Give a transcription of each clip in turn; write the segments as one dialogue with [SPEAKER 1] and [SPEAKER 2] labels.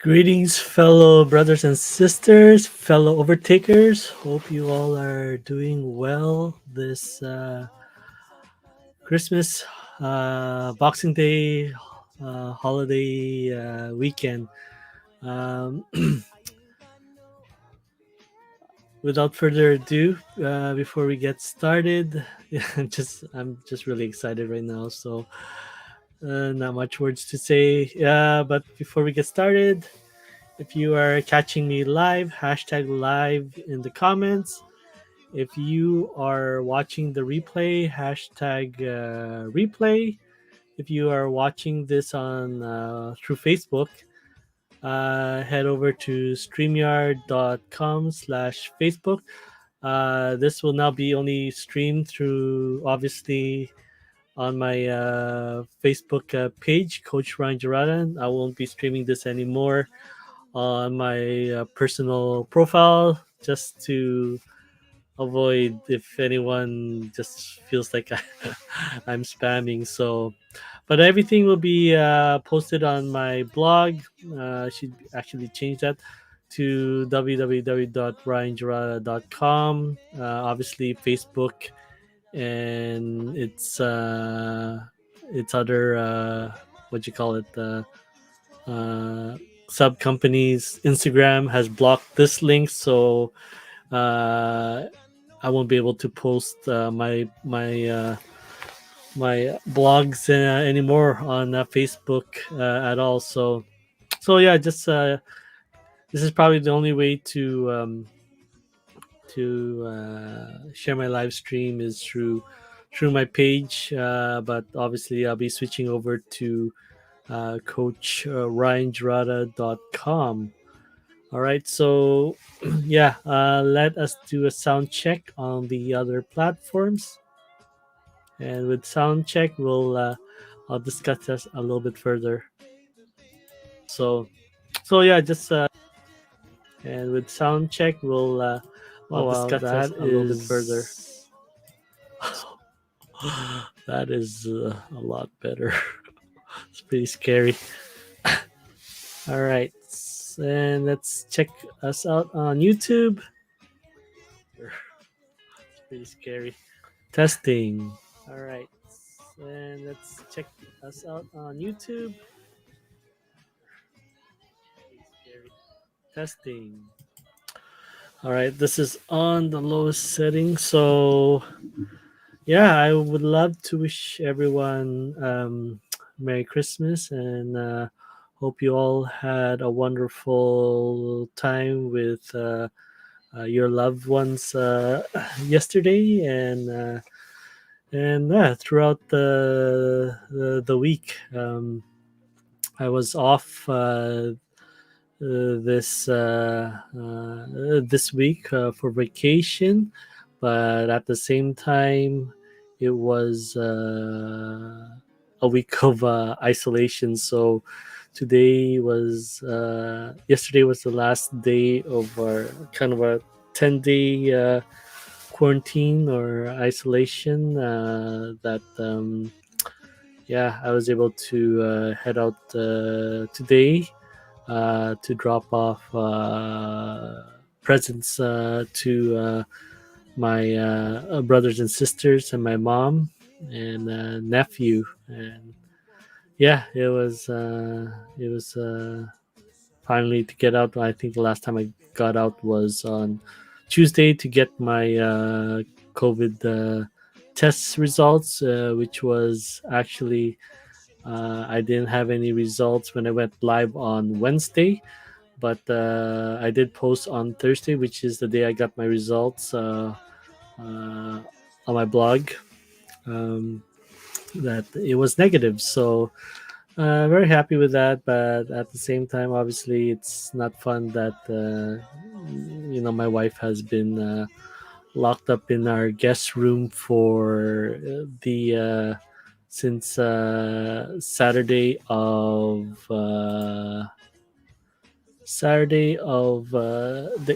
[SPEAKER 1] Greetings, fellow brothers and sisters, fellow overtakers. Hope you all are doing well this Christmas, Boxing Day, holiday weekend. Um, Without further ado, before we get started, I'm just really excited right now. So not much words to say. But before we get started, if you are catching me live, hashtag live in the comments. If you are watching the replay, hashtag replay. If you are watching this on through Facebook, head over to streamyard.com/Facebook. This will now be only streamed through, obviously, on my Facebook page, Coach Ryan Jarata. I won't be streaming this anymore on my personal profile, just to avoid if anyone just feels like I'm spamming. So, but everything will be posted on my blog. I should actually change that to www.ryanjarata.com. Obviously, Facebook and its other what you call it, uh, sub companies. Instagram has blocked this link, so uh, I won't be able to post my blogs anymore on Facebook at all. So yeah, just this is probably the only way to share my live stream is through my page. But obviously, I'll be switching over to Coach RyanJarata.com. All right, so yeah, let us do a sound check on the other platforms, and with sound check, I'll discuss this a little bit further. So, so yeah, just and with sound check, I'll discuss this a little bit further. That is a lot better. It's pretty scary. All right, and let's check us out on YouTube. It's pretty scary. Testing. All right. And let's check us out on YouTube. Scary. Testing. All right. This is on the lowest setting. So, yeah, I would love to wish everyone Merry Christmas and hope you all had a wonderful time with your loved ones yesterday and throughout the week. I was off this week for vacation, but at the same time, it was a week of isolation. So yesterday was the last day of our kind of a 10-day quarantine or isolation that yeah, I was able to head out today to drop off presents to my brothers and sisters and my mom and nephew. And yeah, it was finally to get out. I think the last time I got out was on Tuesday to get my COVID test results, which was actually I didn't have any results when I went live on Wednesday, but I did post on Thursday, which is the day I got my results on my blog. Um, that it was negative, so very happy with that. But at the same time, obviously, it's not fun that my wife has been locked up in our guest room for the since Saturday of the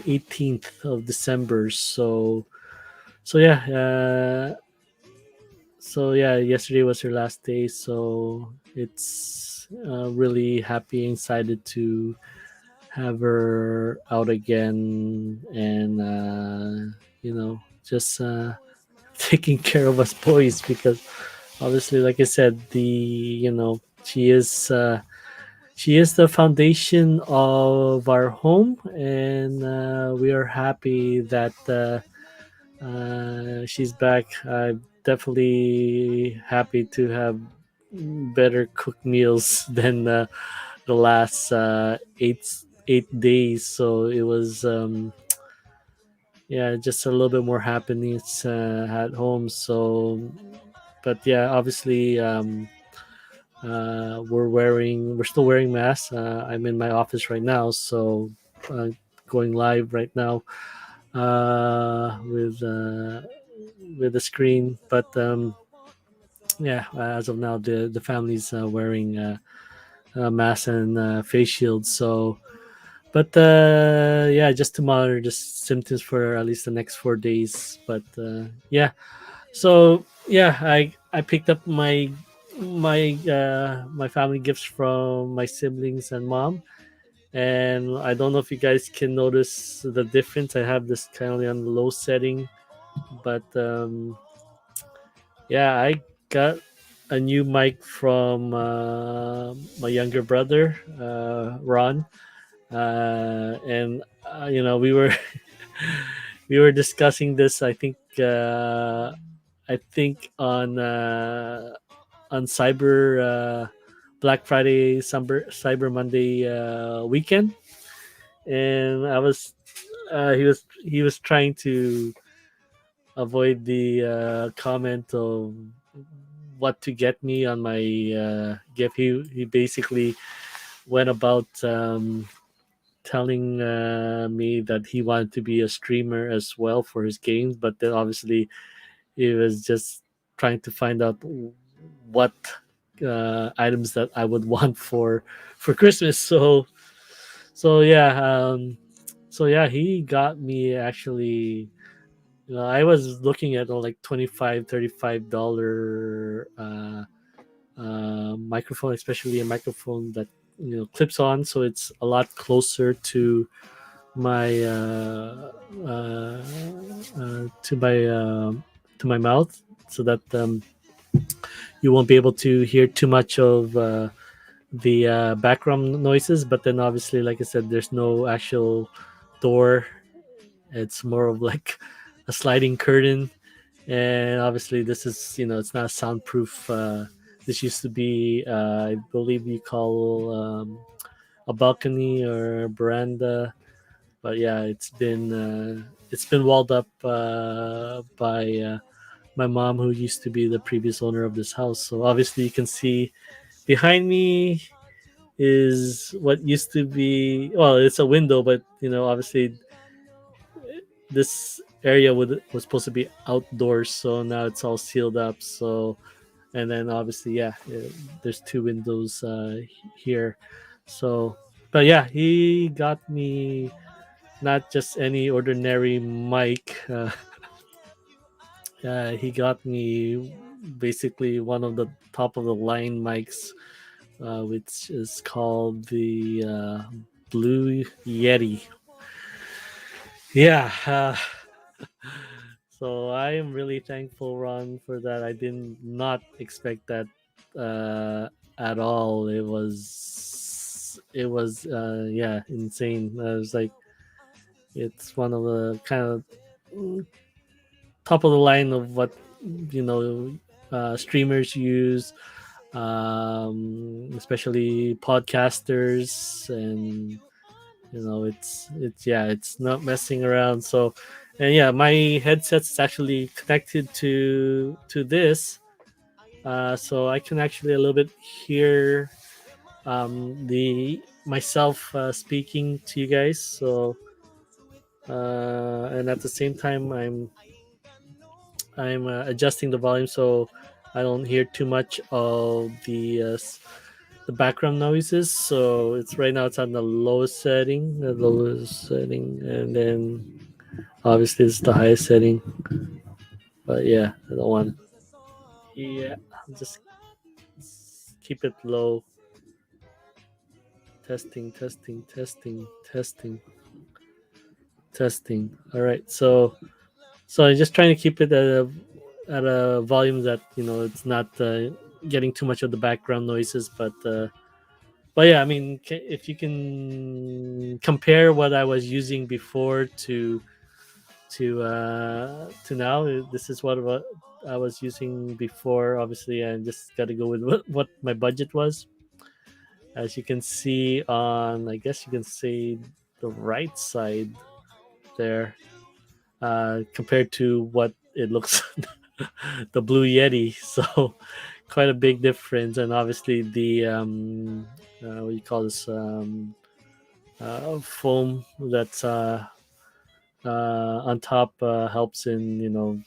[SPEAKER 1] 18th of December. So yeah, yesterday was her last day. So it's really happy and excited to have her out again, and just taking care of us boys, because obviously, like I said, the she is the foundation of our home, and we are happy that she's back. I'm definitely happy to have better cooked meals than the last 8 days. So it was yeah, just a little bit more happiness at home. So, but yeah, obviously we're still wearing masks. I'm in my office right now, so uh, going live right now with the screen. But yeah, as of now, the family's wearing masks and face shields. So, but yeah, just to monitor the symptoms for at least the next 4 days. But yeah, so yeah, I picked up my family gifts from my siblings and mom, and I don't know if you guys can notice the difference. I have this kind of on the low setting, but yeah, I got a new mic from my younger brother, Ron, and we were we were discussing this. I think on Black Friday, Cyber Monday weekend, and he was trying to avoid the comment of what to get me on my gift. He basically went about telling me that he wanted to be a streamer as well for his games, but then obviously he was just trying to find out what items that I would want for Christmas. So yeah, he got me actually. I was looking at like 25 $35 microphone, especially a microphone that clips on, so it's a lot closer my uh, uh, to my to my mouth, so that you won't be able to hear too much of the background noises. But then obviously, like I said, there's no actual door. It's more of like a sliding curtain, and obviously this is it's not soundproof. This used to be I believe you call a balcony or a veranda, but yeah, it's been walled up by my mom, who used to be the previous owner of this house. So obviously you can see behind me is what used to be, well, it's a window, but obviously this area was supposed to be outdoors, so now it's all sealed up. So, and then obviously, yeah, there's two windows here. So, but yeah, he got me not just any ordinary mic. He got me basically one of the top of the line mics, which is called the Blue Yeti. Yeah. So I am really thankful, Ron, for that. I did not expect that at all. It was yeah, insane. I was like, it's one of the kind of top of the line of what you know streamers use, especially podcasters, and it's yeah, it's not messing around. So, and yeah, my headset's actually connected to this, so I can actually a little bit hear the myself speaking to you guys. So and at the same time I'm adjusting the volume so I don't hear too much of the background noises. So it's right now it's on the lowest setting, and then obviously it's the highest setting. But yeah, I don't want. Yeah, just keep it low. Testing, testing, testing, testing, testing. All right. So I'm just trying to keep it at a volume that it's not getting too much of the background noises, but yeah, I mean, if you can compare what I was using before to now, this is what I was using before. Obviously, I just got to go with what my budget was. As you can see on, I guess you can say the right side there, compared to what it looks the Blue Yeti. So quite a big difference, and obviously the what do you call this foam that's on top helps in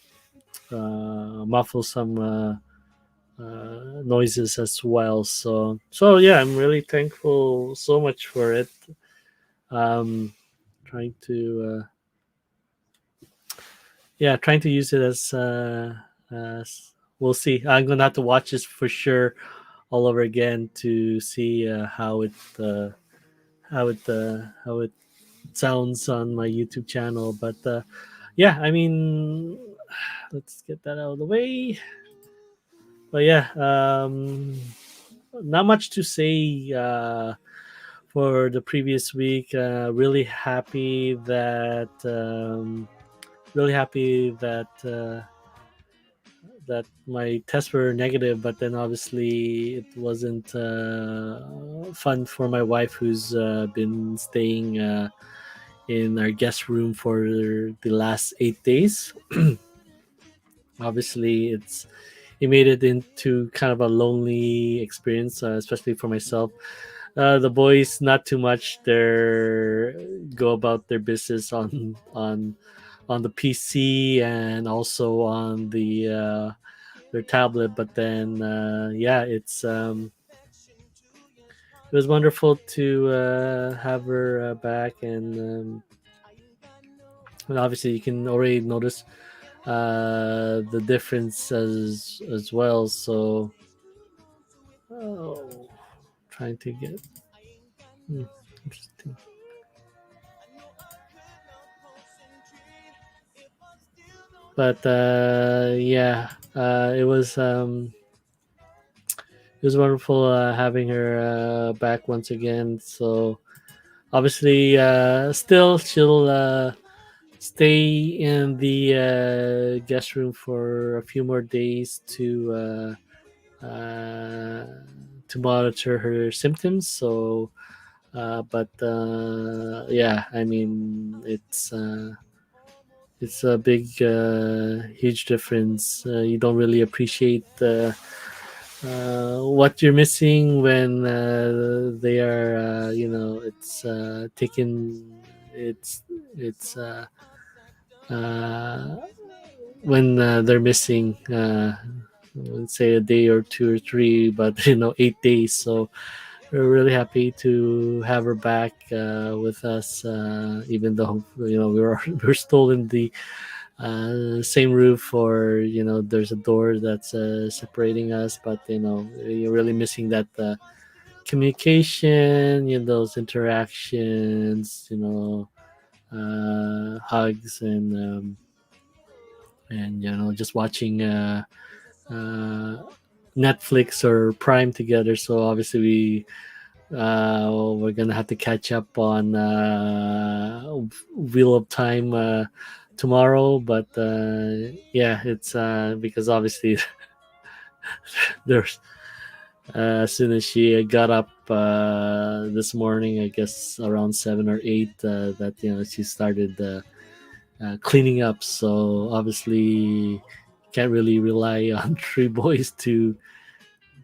[SPEAKER 1] muffle some noises as well. So yeah, I'm really thankful so much for it. Um, trying to yeah, trying to use it as we'll see. I'm gonna have to watch this for sure all over again to see how it sounds on my YouTube channel. But yeah, I mean, let's get that out of the way. But yeah, not much to say for the previous week. Really happy that my tests were negative, but then obviously it wasn't fun for my wife, who's been staying in our guest room for the last 8 days. Obviously, it made it into kind of a lonely experience, especially for myself. The boys, not too much. They go about their business on the PC and also on their tablet. But then, yeah, it was wonderful to have her back, and obviously you can already notice the difference as well. So, oh, trying to get interesting. But yeah, it was wonderful having her back once again. So obviously, still she'll stay in the guest room for a few more days to monitor her symptoms. So, but yeah, I mean, it's a big, huge difference. You don't really appreciate what you're missing when they are, it's taken. It's uh, when they're missing, let's say a day or two or three, but 8 days. So we're really happy to have her back with us, even though we're still in the same roof, or there's a door that's separating us, but you're really missing that communication, those interactions, hugs, and just watching uh, Netflix or Prime together. So obviously we're gonna have to catch up on Wheel of Time tomorrow. But yeah, it's because obviously there's as soon as she got up this morning, I guess around 7 or 8, that she started cleaning up. So obviously can't really rely on three boys to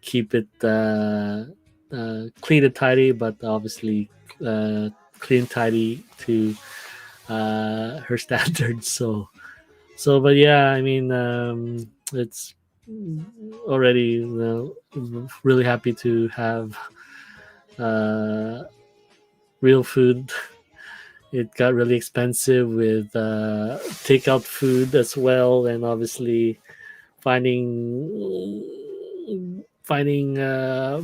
[SPEAKER 1] keep it clean and tidy, but obviously clean and tidy to her standards. But yeah, I mean, it's already really happy to have uh, real food. It got really expensive with takeout food as well, and obviously finding finding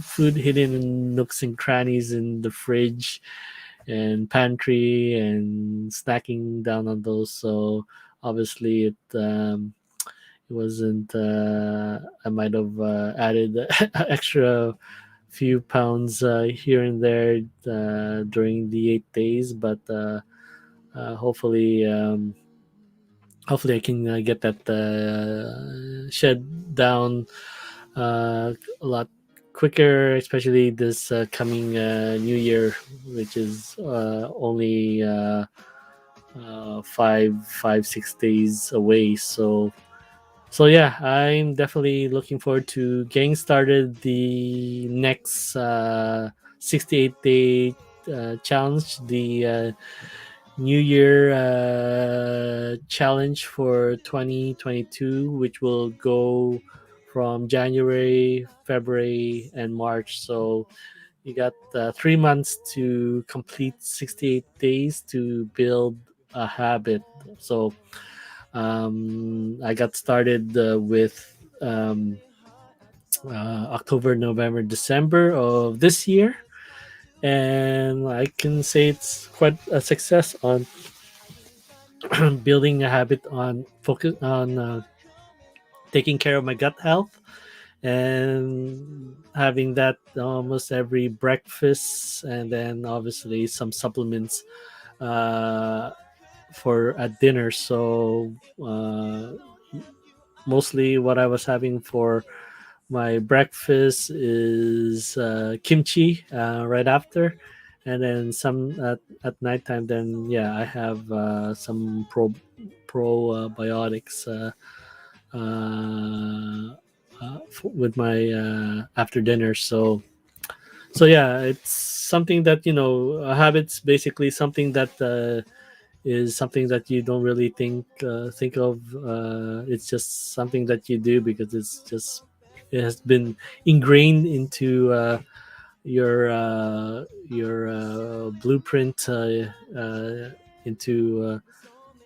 [SPEAKER 1] food hidden in nooks and crannies in the fridge and pantry and snacking down on those. So obviously it wasn't. I might have added extra few pounds here and there during the 8 days, but hopefully. Hopefully I can get that shed down a lot quicker, especially this coming new year, which is only 6 days away. So yeah, I'm definitely looking forward to getting started the next 68-day challenge, the New Year challenge for 2022, which will go from January, February, and March. So you got 3 months to complete 68 days to build a habit. So I got started with October, November, December of this year. And I can say it's quite a success on building a habit on focus on taking care of my gut health and having that almost every breakfast, and then obviously some supplements uh, for at dinner. So mostly what I was having for my breakfast is kimchi right after, and then some at nighttime. Then yeah, I have some probiotics with my after dinner. So yeah, it's something that habits basically something that is something that you don't really think of. It's just something that you do because it has been ingrained into your blueprint into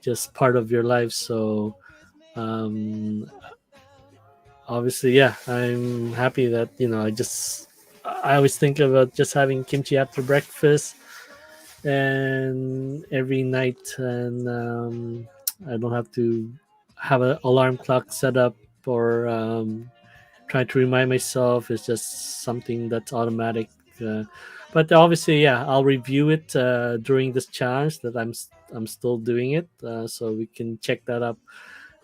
[SPEAKER 1] just part of your life. So um, obviously, yeah, I'm happy that I always think about just having kimchi after breakfast and every night, and I don't have to have an alarm clock set up or try to remind myself. It's just something that's automatic. uh, but obviously, yeah, I'll review it during this challenge that I'm still doing it, so we can check that up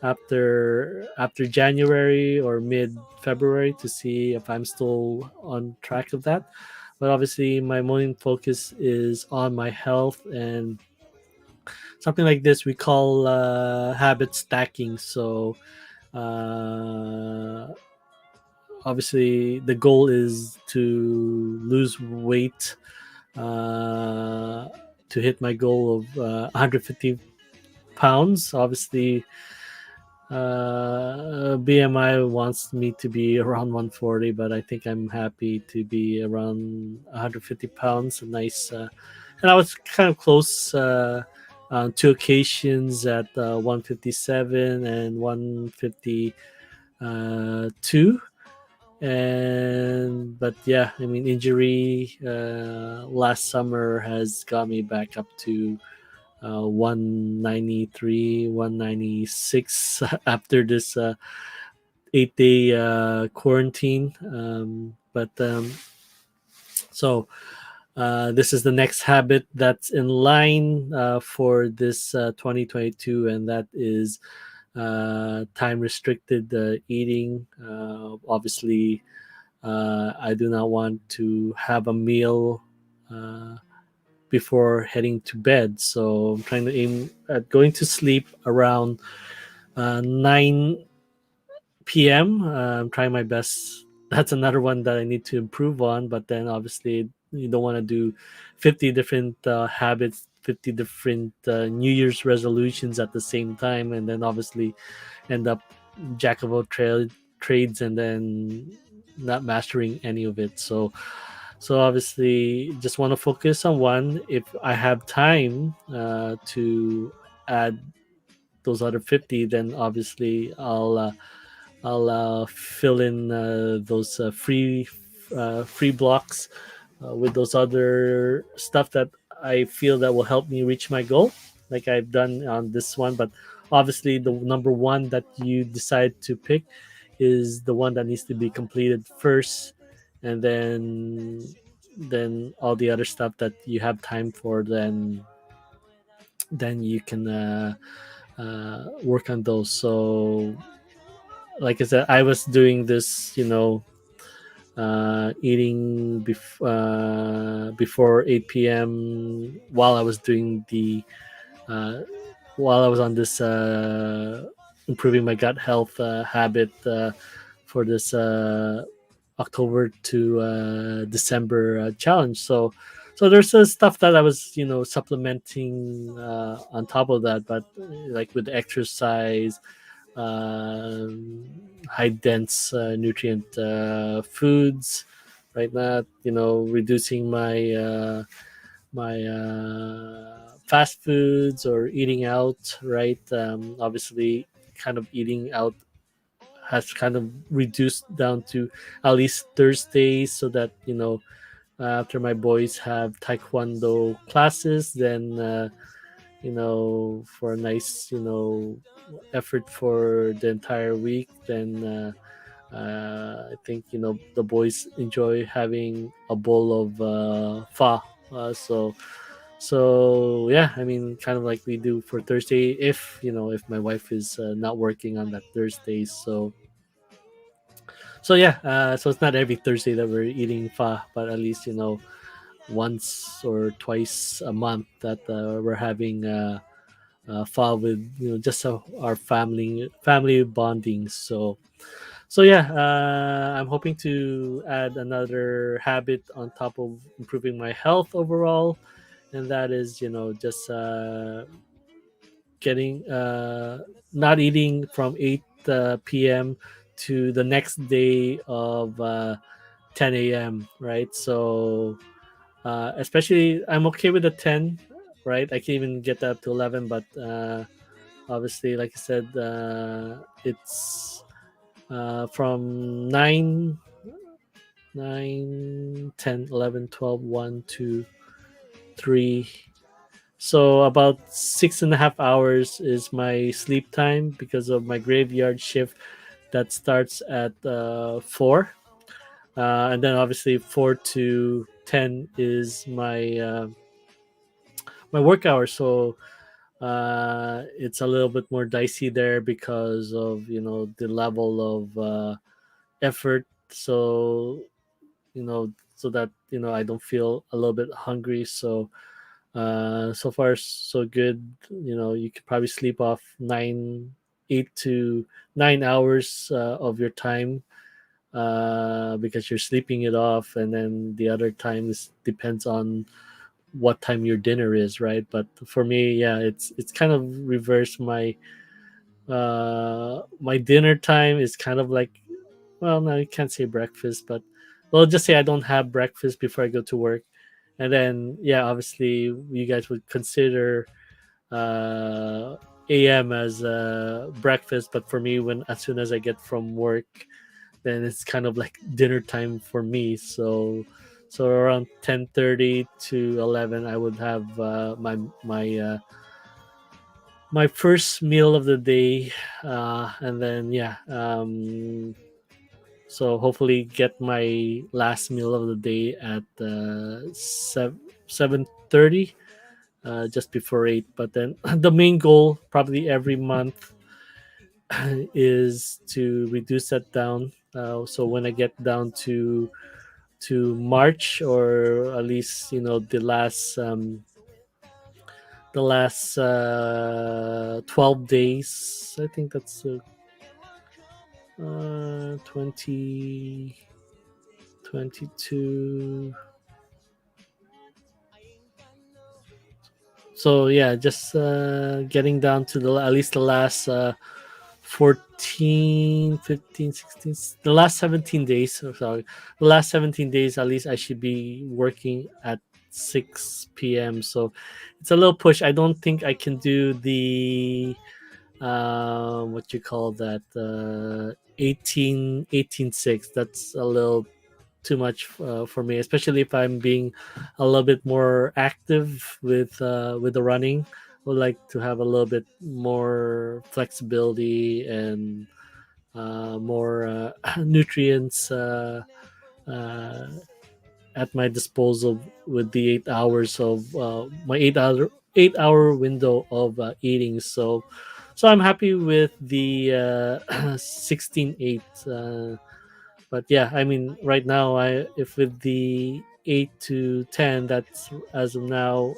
[SPEAKER 1] after January or mid February to see if I'm still on track of that. But obviously, my main focus is on my health, and something like this we call habit stacking. So uh, obviously, the goal is to lose weight, uh, to hit my goal of 150 pounds. Obviously, BMI wants me to be around 140, but I think I'm happy to be around 150 pounds. A nice, and I was kind of close on two occasions at 157 and 152. And but yeah, I mean, injury last summer has got me back up to 193, 196 after this 8 day quarantine. But so this is the next habit that's in line for this 2022, and that is time restricted eating. Obviously, I do not want to have a meal before heading to bed. So I'm trying to aim at going to sleep around 9 p.m. I'm trying my best. That's another one that I need to improve on. But then obviously, you don't want to do 50 different habits, 50 different New Year's resolutions at the same time, and then obviously end up jack of all trades and then not mastering any of it. So obviously, just want to focus on one. If I have time to add those other 50, then obviously I'll fill in those free blocks with those other stuff that I feel that will help me reach my goal, like I've done on this one. But obviously, the number one that you decide to pick is the one that needs to be completed first, and then all the other stuff that you have time for, then you can work on those. So, like I said, I was doing this, eating before 8 p.m. while I was doing the uh, while I was on this improving my gut health habit for this October to December challenge. So there's stuff that I was supplementing on top of that, but like with exercise, high dense nutrient foods, right now, reducing my fast foods or eating out, right? Obviously, kind of eating out has kind of reduced down to at least Thursdays, so that after my boys have taekwondo classes, then for a nice effort for the entire week, then I think the boys enjoy having a bowl of pho. So yeah, I mean, kind of like we do for Thursday, if my wife is not working on that Thursday. So yeah, so it's not every Thursday that we're eating pho, but at least once or twice a month that we're having pho with just our family bonding. So yeah, I'm hoping to add another habit on top of improving my health overall, and that is just getting not eating from 8 p.m. to the next day of 10 a.m. Right, so especially I'm okay with the 10, right? I can even get that up to 11, but obviously, like I said, it's from 9, 10, 11, 12, 1, 2, 3. So about 6.5 hours is my sleep time because of my graveyard shift that starts at 4. And then obviously 4 to 10 is my work hours. So it's a little bit more dicey there because of the level of effort. So that I don't feel a little bit hungry. So far so good. You could probably sleep off 8 to 9 hours of your time, because you're sleeping it off, and then the other time is depends on what time your dinner is, right? But for me, yeah, it's kind of reversed. My dinner time is kind of like, well, no, you can't say breakfast, but we'll just say I don't have breakfast before I go to work. And then, yeah, obviously you guys would consider uh AM as breakfast, but for me, when as soon as I get from work, then it's kind of like dinner time for me. So around 10:30 to 11, I would have my first meal of the day, and then yeah, so hopefully get my last meal of the day at 7:30, just before 8. But then the main goal, probably every month, is to reduce that down. So when I get down to March, or at least the last 12 days, I think that's 20, 22. So yeah, just getting down to at least the last 14, 15, 16, the last 17 days. Oh, sorry, the last 17 days, at least I should be working at 6 p.m. So it's a little push. I don't think I can do the what you call that, 18:6. That's a little too much for me, especially if I'm being a little bit more active with the running. I would like to have a little bit more flexibility and more nutrients uh, at my disposal with the 8 hours of my 8 hour window of eating. So I'm happy with the 16:8. But yeah, I mean, right now, I if with the 8 to 10, that's as of now.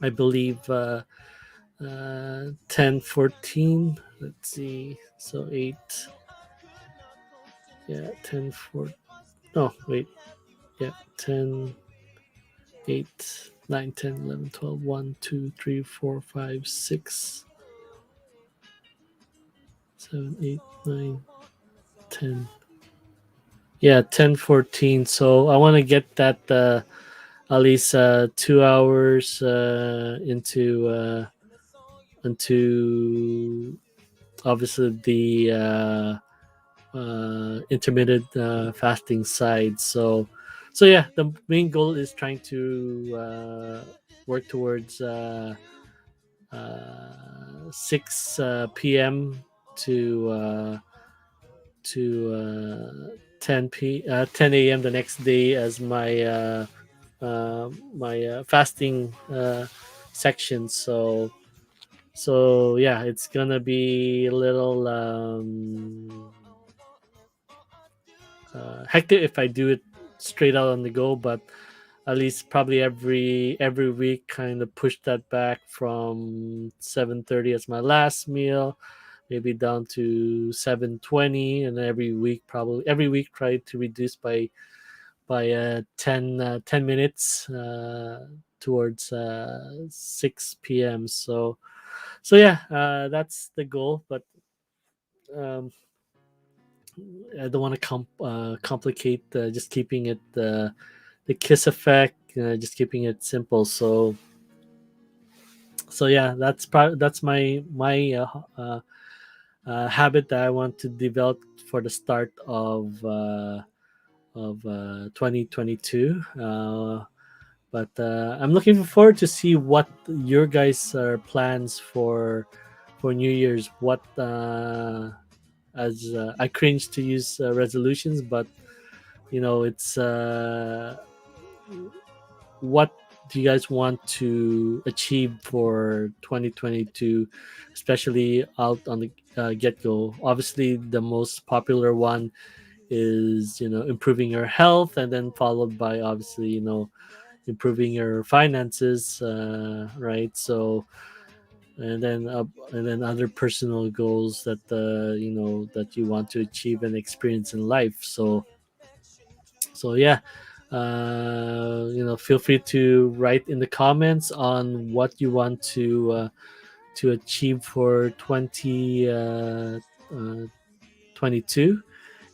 [SPEAKER 1] I believe 10:14. Let's see. So 8. Yeah, 10:4. No, wait. Yeah, 10, 8, 9, 10, 11, 12, 1, 2, 3, 4, 5, 6, 7, 8, 9, 10. Yeah, 10:14. So I want to get that at least 2 hours into obviously the intermittent fasting side. So yeah, the main goal is trying to work towards 6 p.m. to 10 a.m. the next day as my fasting section. So yeah, it's gonna be a little hectic if I do it straight out on the go, but at least probably every week kind of push that back from 7:30 as my last meal, maybe down to 7:20, and every week try to reduce by 10 minutes towards 6 p.m. So yeah, that's the goal, but um, I don't want to complicate just keeping it the kiss effect, just keeping it simple. So yeah, that's my habit that I want to develop for the start of 2022. But I'm looking forward to see what your guys' plans for New Year's. What as I cringe to use resolutions, but it's what do you guys want to achieve for 2022, especially out on the get go? Obviously, the most popular one is improving your health, and then followed by obviously improving your finances, right? So and then other personal goals that that you want to achieve and experience in life. So yeah, feel free to write in the comments on what you want to achieve for 2022,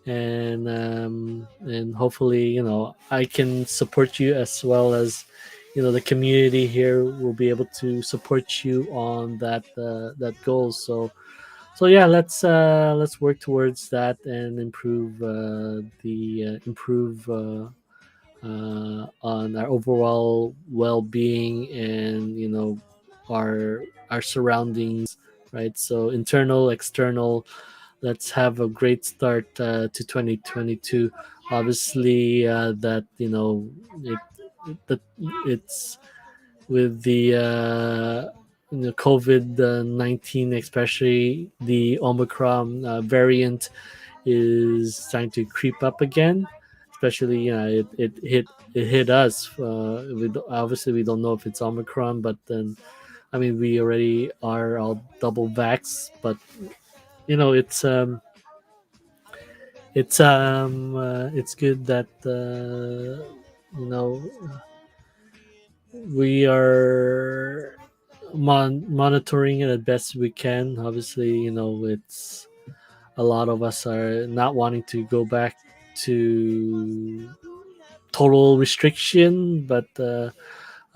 [SPEAKER 1] and hopefully I can support you, as well as the community here will be able to support you on that goal. So yeah, let's work towards that and improve on our overall well-being, and our surroundings, right? So internal, external, let's have a great start to 2022. Obviously that that it's with the COVID-19, especially the Omicron variant is trying to creep up again. Especially, it hit us. Obviously, we don't know if it's Omicron, but then I mean, we already are all double vax, but it's it's good that you know we are monitoring it as best we can. Obviously, it's a lot of us are not wanting to go back to total restriction, but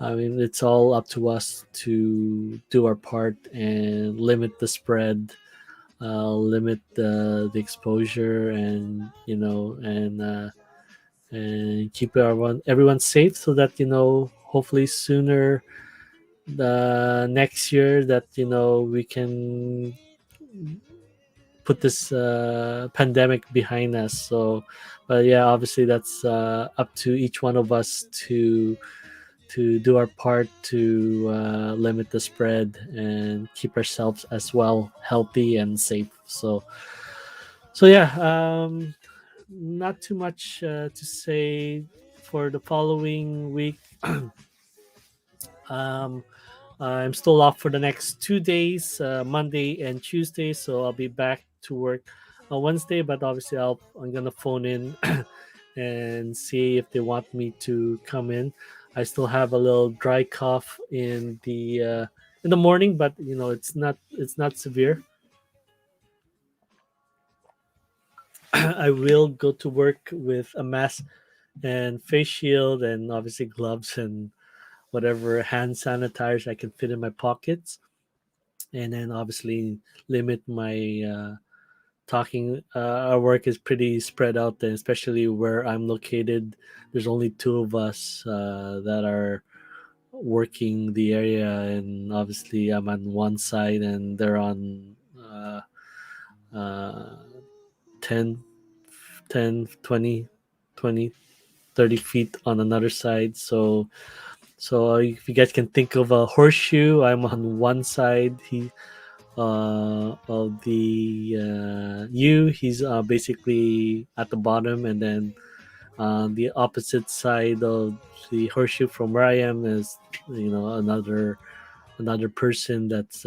[SPEAKER 1] I mean, it's all up to us to do our part and limit the spread limit the exposure, and and keep everyone safe, so that hopefully sooner the next year that we can put this pandemic behind us. So, but yeah, obviously that's up to each one of us to do our part to limit the spread and keep ourselves as well healthy and safe. So yeah, not too much to say for the following week. um, I'm still off for the next 2 days, Monday and Tuesday. So I'll be back to work on Wednesday. But obviously, I'm gonna phone in and see if they want me to come in. I still have a little dry cough in the morning, but it's not severe. I will go to work with a mask and face shield, and obviously gloves and whatever hand sanitizers I can fit in my pockets, and then obviously limit my talking. Our work is pretty spread out there, especially where I'm located. There's only two of us that are working the area, and obviously I'm on one side and they're on uh, 10, 10, 20, 20, 30 feet on another side. So if you guys can think of a horseshoe, I'm on one side. He of the U. He's basically at the bottom, and then the opposite side of the horseshoe from where I am is another person that's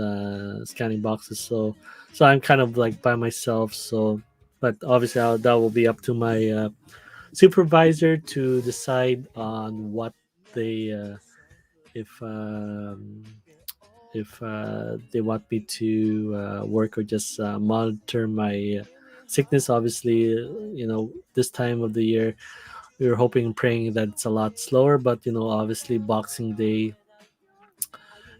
[SPEAKER 1] scanning boxes. So I'm kind of like by myself. So, but obviously that will be up to my supervisor to decide on what they if they want me to work or just monitor my sickness. Obviously, this time of the year, we were hoping and praying that it's a lot slower, but obviously, Boxing Day,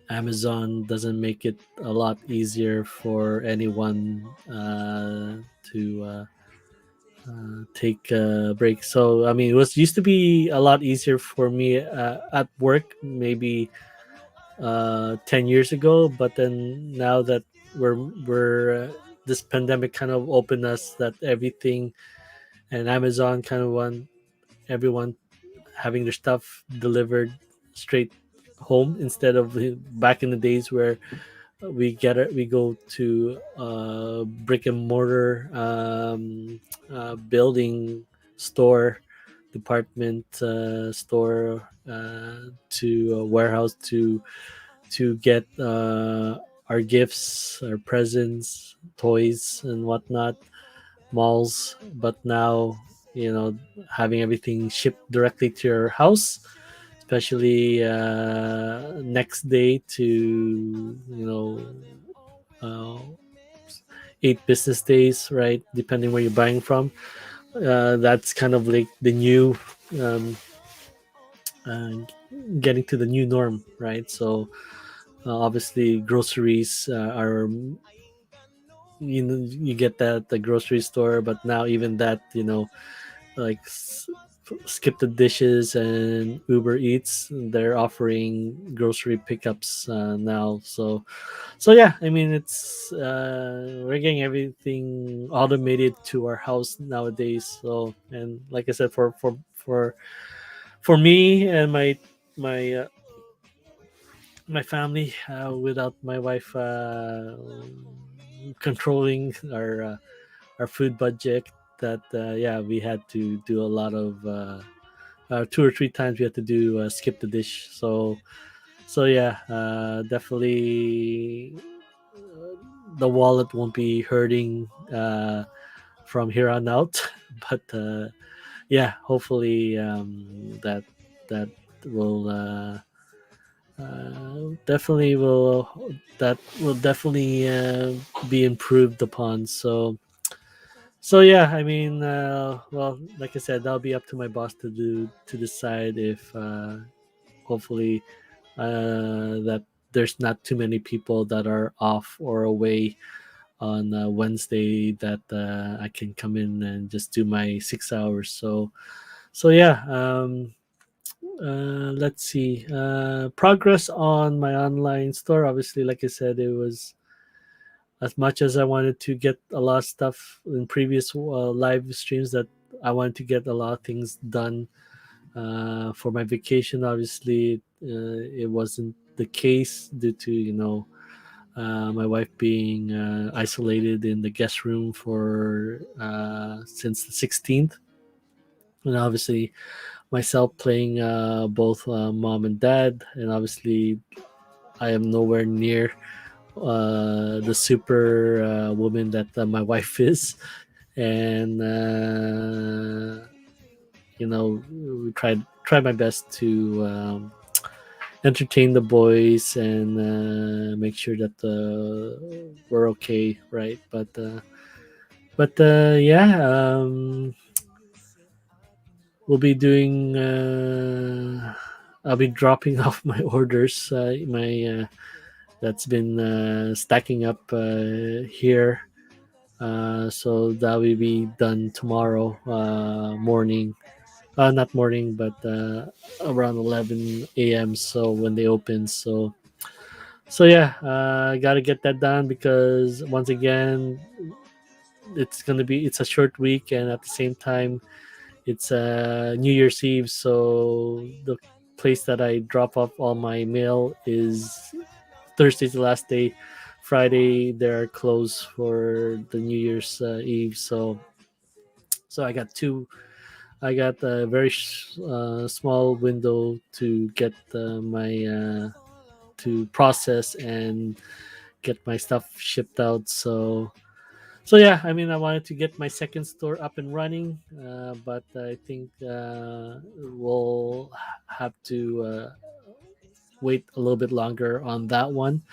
[SPEAKER 1] Amazon doesn't make it a lot easier for anyone to take a break. So, I mean, it was used to be a lot easier for me at work, maybe 10 years ago, but then now that we're this pandemic kind of opened us that everything, and Amazon kind of want everyone having their stuff delivered straight home, instead of back in the days where we go to brick and mortar building, store, department store, to a warehouse to get our gifts, our presents, toys, and whatnot, malls. But now, having everything shipped directly to your house, especially next day to, uh, 8 business days, right? Depending where you're buying from. That's kind of like the new, um, uh, getting to the new norm, right? So obviously groceries are, you get that at the grocery store, but now even that, like skip the dishes and Uber Eats, they're offering grocery pickups now. So yeah, I mean, it's we're getting everything automated to our house nowadays. So, and like I said, for me and my family, without my wife controlling our food budget, that yeah, we had to do a lot of 2 or 3 times we had to do skip the dish. So yeah, definitely the wallet won't be hurting from here on out. But yeah, hopefully that will definitely will that will definitely be improved upon. So yeah, I mean, well, like I said, that'll be up to my boss to decide if hopefully that there's not too many people that are off or away on Wednesday that I can come in and just do my 6 hours. So yeah. Let's see. Progress on my online store. Obviously, like I said, it was as much as I wanted to get a lot of stuff in previous live streams that I wanted to get a lot of things done for my vacation. Obviously, it wasn't the case due to my wife being isolated in the guest room for since the 16th, and obviously myself playing both mom and dad, and obviously I am nowhere near the super woman that my wife is, and we try my best to entertain the boys and make sure that we're okay, right? But yeah, we'll be doing. I'll be dropping off my orders. My That's been stacking up here. So that will be done tomorrow morning. Not morning, but around 11 a.m. So when they open. So yeah, I gotta get that done because once again, it's a short week, and at the same time, it's New Year's Eve. So the place that I drop off all my mail is Thursday's the last day. Friday they're closed for the New Year's Eve. So I got a very small window to get my to process and get my stuff shipped out. So yeah, I mean, I wanted to get my second store up and running, but I think we'll have to wait a little bit longer on that one.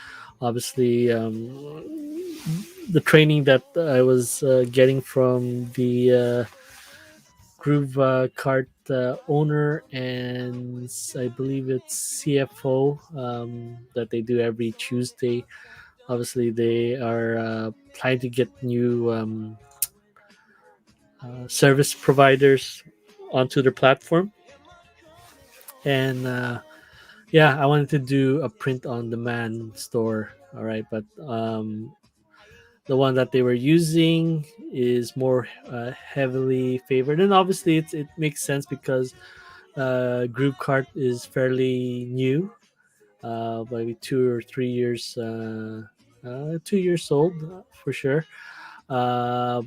[SPEAKER 1] Obviously, the training that I was getting from the Groove Cart owner and I believe it's CFO that they do every Tuesday. Obviously, they are trying to get new service providers onto their platform, and yeah, I wanted to do a print on demand store. All right, but the one that they were using is more heavily favored, and obviously it makes sense because Group Cart is fairly new, maybe 2 or 3 years, 2 years old for sure. Uh,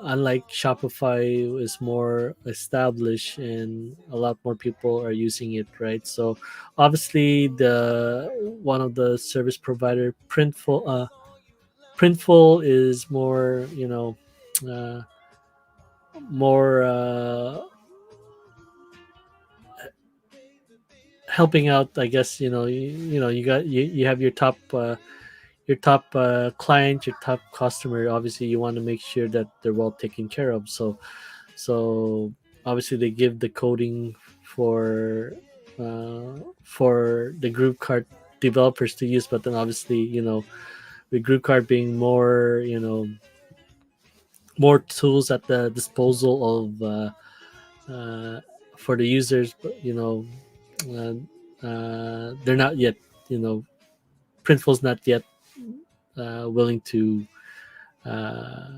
[SPEAKER 1] Unlike Shopify, is more established and a lot more people are using it, right? So obviously, the one of the service provider, Printful is more, uh, more helping out. I guess you have your top client, your top customer. Obviously, you want to make sure that they're well taken care of. So obviously they give the coding for the group card developers to use, but then obviously with group card being more tools at the disposal of for the users, but they're not yet, Printful's not yet willing to uh,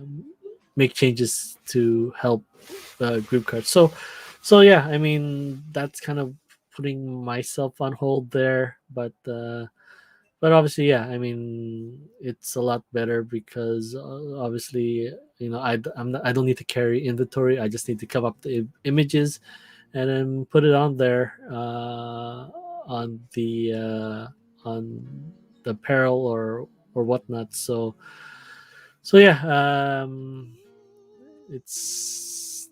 [SPEAKER 1] make changes to help group cards. So yeah, I mean that's kind of putting myself on hold there, but obviously, yeah, I mean it's a lot better because obviously, I don't need to carry inventory. I just need to come up the images and then put it on there on the apparel or whatnot. So yeah, it's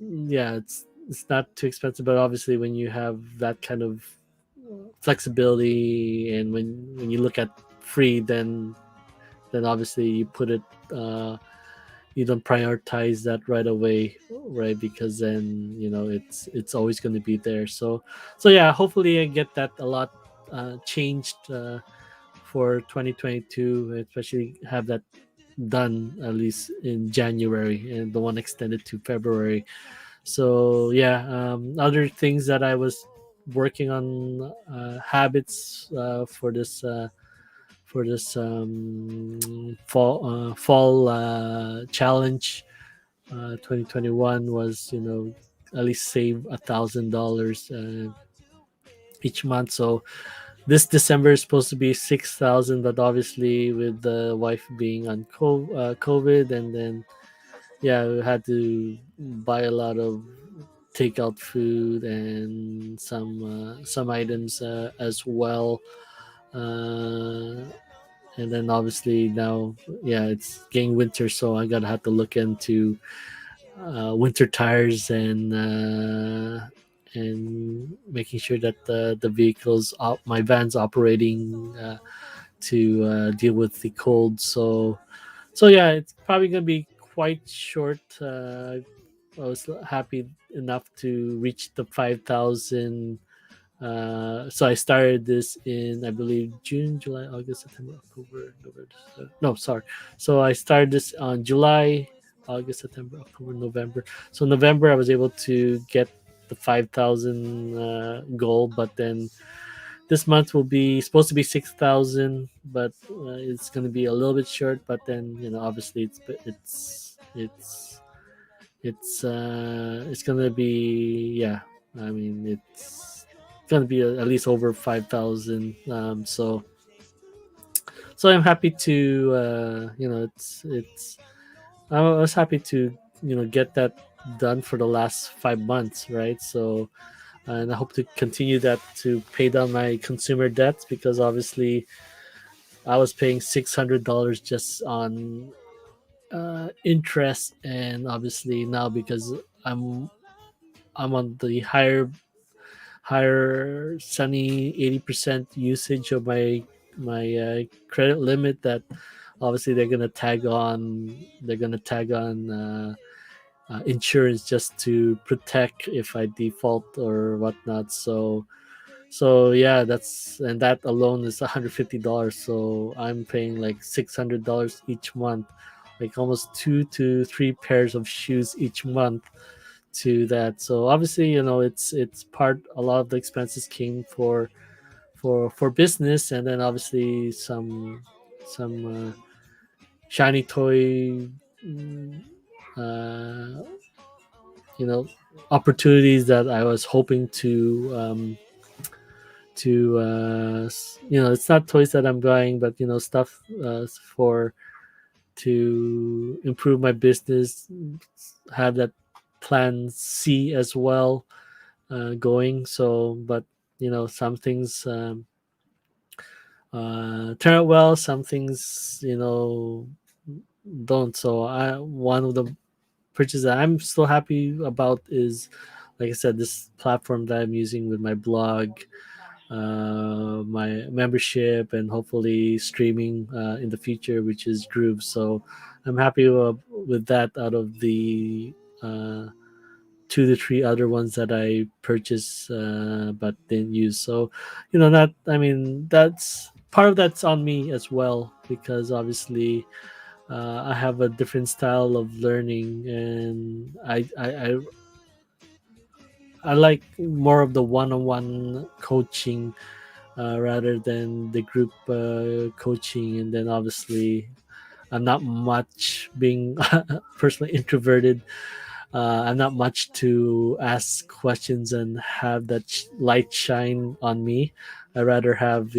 [SPEAKER 1] not too expensive, but obviously when you have that kind of flexibility and when you look at free, then obviously you put it you don't prioritize that right away, right? Because then it's always going to be there. So yeah, hopefully I get that a lot changed for 2022, especially have that done at least in January, and the one extended to February. So yeah, other things that I was working on, habits for this fall challenge. 2021 was, at least save $1,000 each month. So this December is supposed to be 6,000, but obviously with the wife being on COVID, and then yeah, we had to buy a lot of takeout food and some items as well. Uh, and then obviously now, yeah, it's getting winter, so I gotta have to look into winter tires and making sure that the my van's operating to deal with the cold. So yeah, it's probably gonna be quite short. I was happy enough to reach the 5,000. So I started this in, I believe, June, July, August, September, October, November. No, sorry. So I started this on July, August, September, October, November. So November I was able to get the 5,000 goal, but then this month will be supposed to be 6,000, but it's going to be a little bit short. But then, obviously it's gonna be, yeah. I mean, it's gonna be at least over 5,000. So I'm happy to, it's I was happy to, get that done for the last 5 months, right? So, and I hope to continue that to pay down my consumer debts, because obviously I was paying $600 just on interest, and obviously now, because I'm on the higher sunny 80% usage of my credit limit, that obviously they're gonna tag on insurance just to protect if I default or whatnot. So yeah, that alone is $150. So I'm paying like $600 each month, like almost 2 to 3 pairs of shoes each month to that. So obviously, it's part, a lot of the expenses came for business, and then obviously some shiny toy, mm, uh, you know opportunities that I was hoping to it's not toys that I'm buying, but stuff for to improve my business, have that plan C as well going. So, but some things turn out well, some things don't. So, one of the purchases that I'm still happy about is, like I said, this platform that I'm using with my blog, my membership, and hopefully streaming in the future, which is Groove. So I'm happy with that, out of the 2 to 3 other ones that I purchased but didn't use. So, that, I mean, that's part of that's on me as well, because obviously I have a different style of learning, and I like more of the one-on-one coaching rather than the group coaching. And then obviously I'm not much, being personally introverted. I'm not much to ask questions and have that light shine on me. I rather have,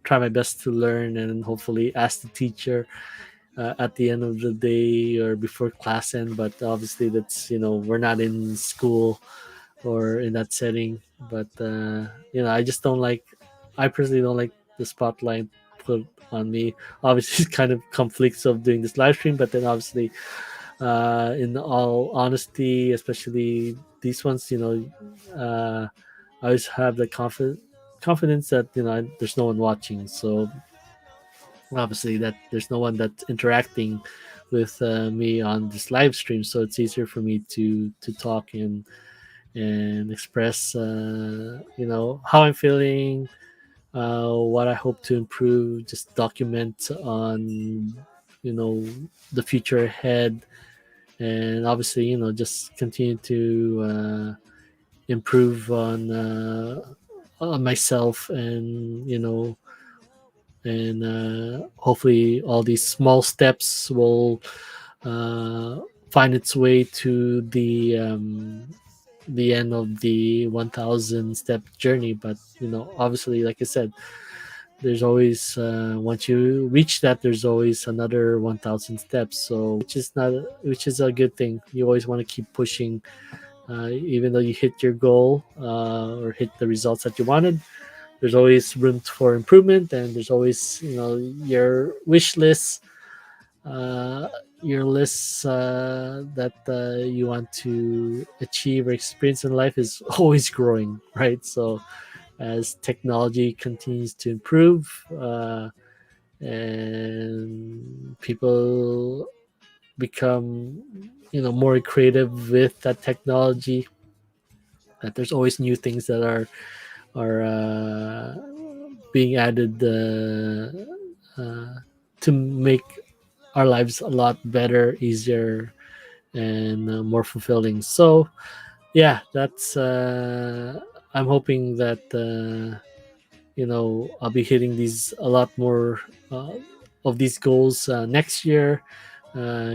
[SPEAKER 1] try my best to learn, and hopefully ask the teacher at the end of the day or before class end. But obviously that's, we're not in school or in that setting. But I just don't like, I personally don't like the spotlight put on me. Obviously it's kind of conflicts of doing this live stream, but then obviously in all honesty, especially these ones, I always have the confidence that there's no one watching. So obviously that there's no one that's interacting with me on this live stream, so it's easier for me to talk and express how I'm feeling, what I hope to improve, just document on the future ahead, and obviously just continue to improve on myself, and hopefully all these small steps will uh, find its way to the end of the 1000 step journey. But obviously, like I said, there's always once you reach that, there's always another 1000 steps, so which is a good thing. You always want to keep pushing, even though you hit your goal, or hit the results that you wanted. There's always room for improvement, and there's always your wish list, uh, your lists that you want to achieve or experience in life is always growing, right? So as technology continues to improve, and people become more creative with that technology, that there's always new things that are being added to make our lives a lot better, easier, and more fulfilling. So yeah, that's I'm hoping that I'll be hitting these a lot more uh, of these goals next year,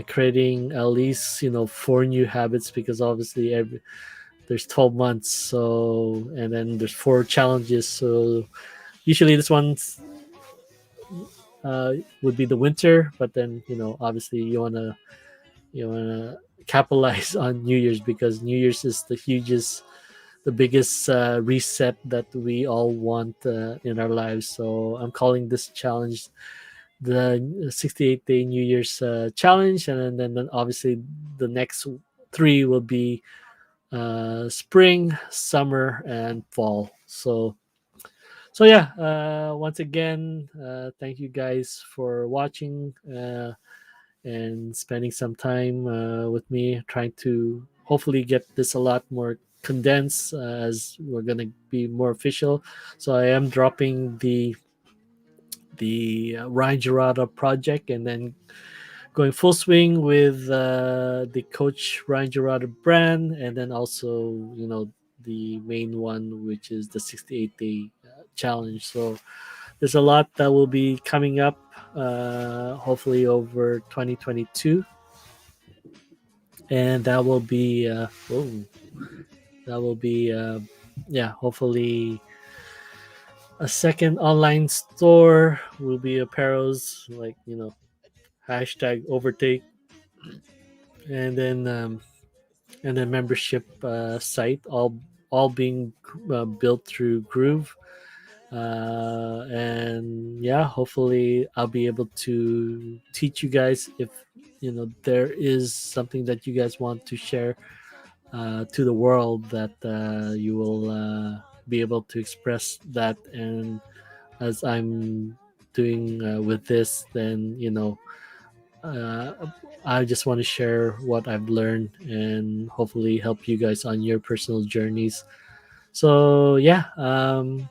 [SPEAKER 1] creating at least 4 new habits, because obviously there's 12 months, so, and then there's 4 challenges. So usually this one would be the winter, but then obviously you wanna capitalize on New Year's, because New Year's is the biggest reset that we all want in our lives. So I'm calling this challenge the 68-day New Year's challenge, and then obviously the next three will be spring, summer, and fall. So yeah, once again, thank you guys for watching, and spending some time with me, trying to hopefully get this a lot more condensed, as we're gonna be more official. So I am dropping the Ryan Jarata project, and then going full swing with the Coach Ryan Jarata brand, and then also the main one, which is the 68-day challenge. So there's a lot that will be coming up, hopefully over 2022, and that will be yeah, hopefully a second online store, will be apparels, like hashtag overtake, and then membership site, all being built through Groove. And yeah, hopefully I'll be able to teach you guys, if there is something that you guys want to share to the world, that you will be able to express that. And as I'm doing with this, then uh, I just want to share what I've learned, and hopefully help you guys on your personal journeys. So yeah, one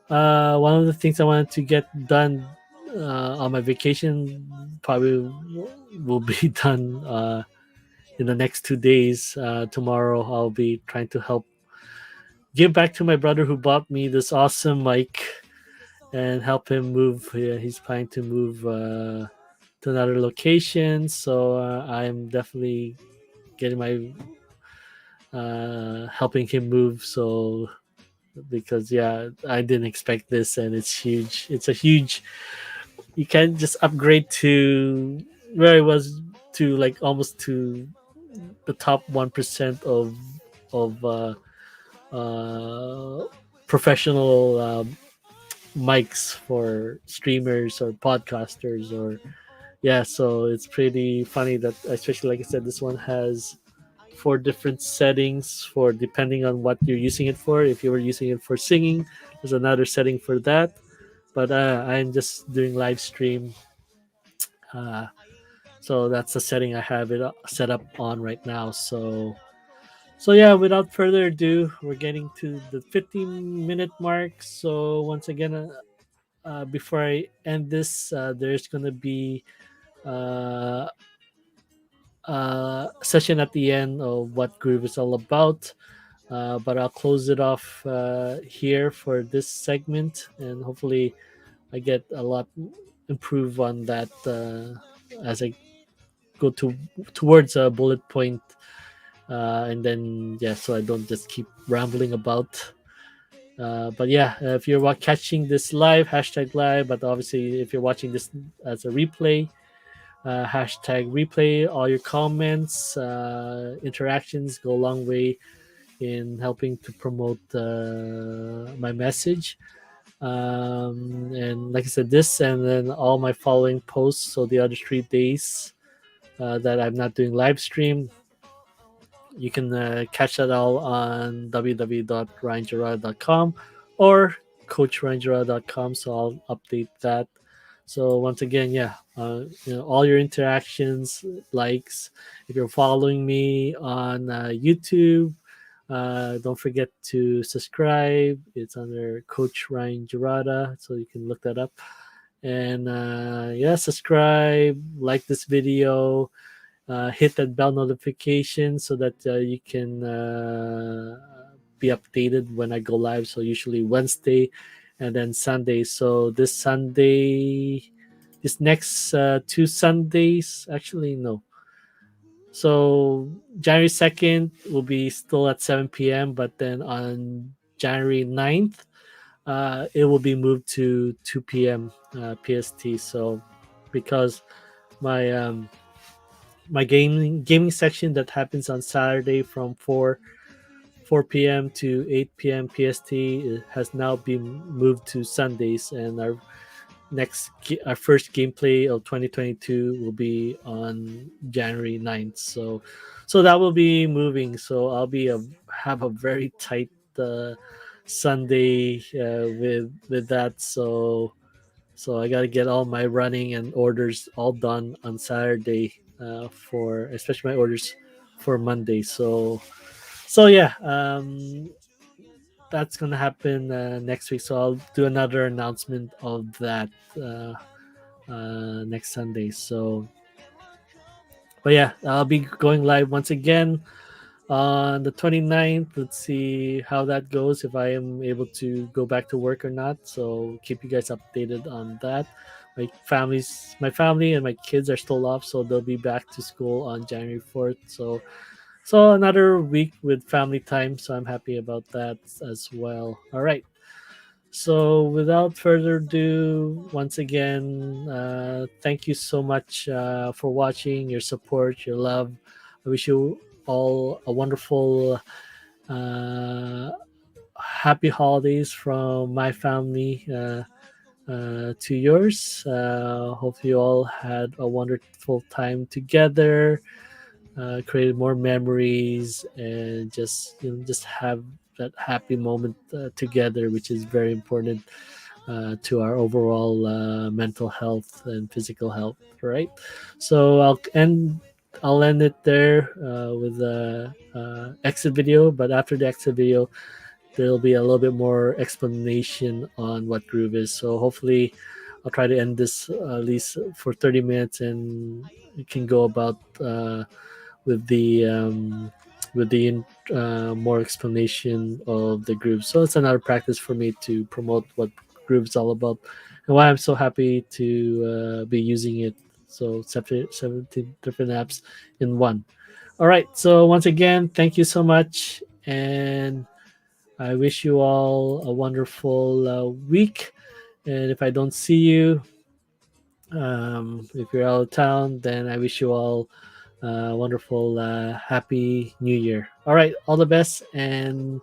[SPEAKER 1] of the things I wanted to get done on my vacation probably will be done in the next 2 days. Tomorrow I'll be trying to help give back to my brother who bought me this awesome mic, and help him move. Yeah, he's planning to move to another location, so I'm definitely getting my helping him move. So, because yeah, I didn't expect this, and it's huge. It's a huge. You can't just upgrade to where I was, to like almost to the top 1% of uh, professional mics for streamers or podcasters, or yeah. So it's pretty funny that, especially like I said, this one has 4 different settings for depending on what you're using it for. If you were using it for singing, there's another setting for that. But I'm just doing live stream, uh, so that's the setting I have it set up on right now. So yeah, without further ado, we're getting to the 15-minute mark. So once again, before I end this, there's gonna be uh, session at the end of what Groove is all about. But I'll close it off here for this segment, and hopefully I get a lot improve on that as I go towards a bullet point, and then yeah, so I don't just keep rambling about. But yeah, if you're catching this live, hashtag live. But obviously, if you're watching this as a replay, hashtag replay. All your comments, interactions go a long way in helping to promote my message. And like I said, this and then all my following posts. So the other 3 days that I'm not doing live stream, you can catch that all on www.ryangerard.com or coachryangerard.com. So I'll update that. So once again, yeah, all your interactions, likes. If you're following me on YouTube, don't forget to subscribe. It's under Coach Ryan Jarata, so you can look that up. And yeah, subscribe, like this video, hit that bell notification so that you can be updated when I go live. So usually Wednesday and then Sunday. So this Sunday, this next 2 Sundays, actually no. So January 2nd will be still at 7 p.m. But then on January 9th, it will be moved to 2 p.m. PST. So because my my gaming section that happens on Saturday from 4 p.m. to 8 p.m. PST has now been moved to Sundays, and our first gameplay of 2022 will be on January 9th. So that will be moving. So I'll have a very tight Sunday with that. So I got to get all my running and orders all done on Saturday for especially my orders for Monday. So yeah, that's gonna happen next week. So I'll do another announcement of that next Sunday. So, but yeah, I'll be going live once again on the 29th. Let's see how that goes, if I am able to go back to work or not. So keep you guys updated on that. My family and my kids are still off, so they'll be back to school on January 4th. So another week with family time. So I'm happy about that as well. All right. So without further ado, once again, thank you so much for watching, your support, your love. I wish you all a wonderful, happy holidays from my family to yours. Hope you all had a wonderful time together, created more memories, and just have that happy moment together, which is very important to our overall mental health and physical health. Right. So I'll end it there with the exit video. But after the exit video, there'll be a little bit more explanation on what Groove is. So hopefully, I'll try to end this at least for 30 minutes, and you can go about with the more explanation of the Groove. So it's another practice for me to promote what Groove is all about and why I'm so happy to be using it. So 17 different apps in one. All right. So once again, thank you so much, and I wish you all a wonderful week. And if I don't see you, if you're out of town, then I wish you all a wonderful, happy New Year. All right, all the best, and